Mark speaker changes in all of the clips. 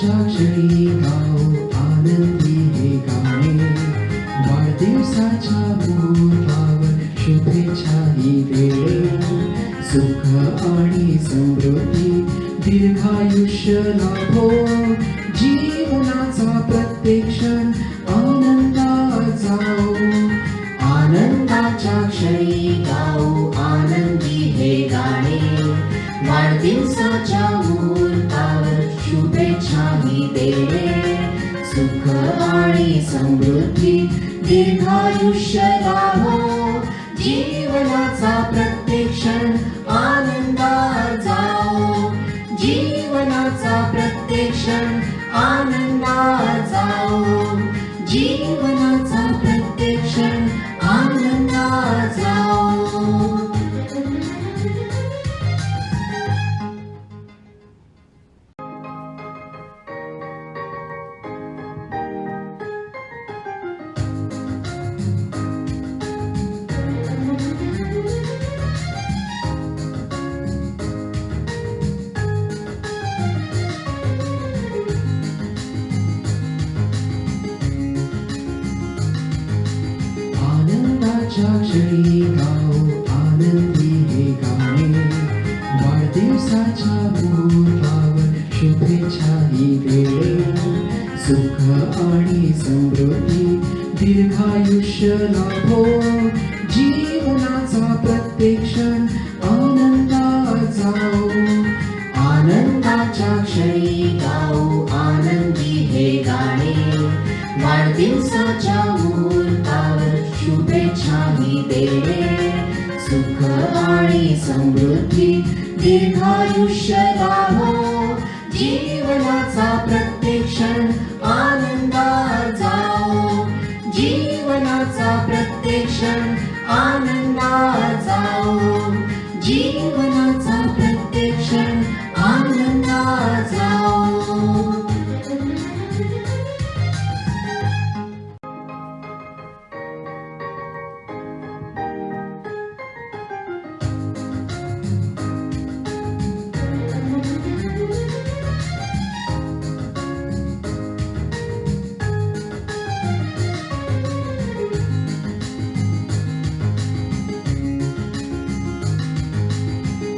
Speaker 1: आनंदाच्या क्षणी गाऊ आनंदी हे गाणे, वाढदिवसाच्या मुहूर्तावर शुभेच्छा ही वेळे, सुख आणि समृद्धी दीर्घायुष्य लाभो, जीवनाचा प्रत्येक क्षण आनंदात जाओ. आनंदाच्या क्षणी गाऊ आनंदी हे गाणे, वाढदिवसाच्या मुहूर्तावर शुभेच्छा ही देणे, सुख आणि समृद्धी दीर्घायुष्य लाभो, जीवनाचा प्रत्येक क्षण आनंदात जाओ. जीवनाचा प्रत्येक क्षण आनंदात जाओ. जीवनाचा प्रत्येक क्षण आनंदात जाओ. आनंदाच्या क्षणी गाऊ आनंदी हे गाणे, वाढदिवसाच्या मुहूर्तावर शुभेच्छा ही वेळे, सुख आणि समृद्धी दीर्घायुष्य लाभो, जीवनाचा प्रत्येक क्षण आनंदात जाओ. आनंदाच्या क्षणी गाऊ आनंदी हे गाणे, वाढदिवसाच्या मुहूर्तावर शुभेच्छा ही देणे, सुख आणि समृद्धी दीर्घायुष्य लाभो, जीवनाचा प्रत्येक क्षण आनंदात जाओ. जीवनाचा प्रत्येक क्षण आनंदात जाओ. जीवनाचा प्रत्येक क्षण आनंदात जाओ.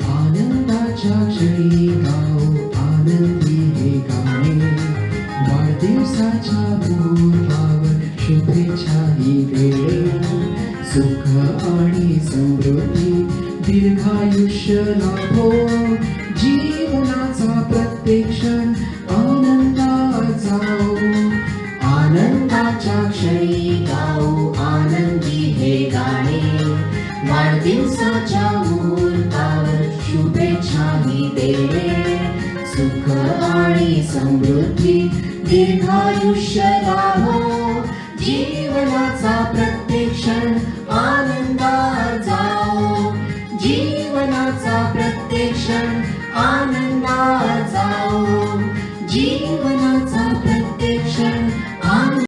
Speaker 1: आनंदाच्या क्षणी गाऊ आनंदी हे गाणे, वाढदिवसाच्या मुहूर्तावर शुभेच्छा ही वेळे, सुख आणि समृद्धी दीर्घायुष्य लाभो, जीवनाचा प्रत्येक क्षण आनंदात जाओ. आनंदाच्या क्षणी गाऊ आनंदी हे गाणे, वाढदिवसाच्या मुहूर्तावर शुभेच्छा ही देणे, सुख आणि समृद्धी दीर्घायुष्य लाभो, जीवनाचा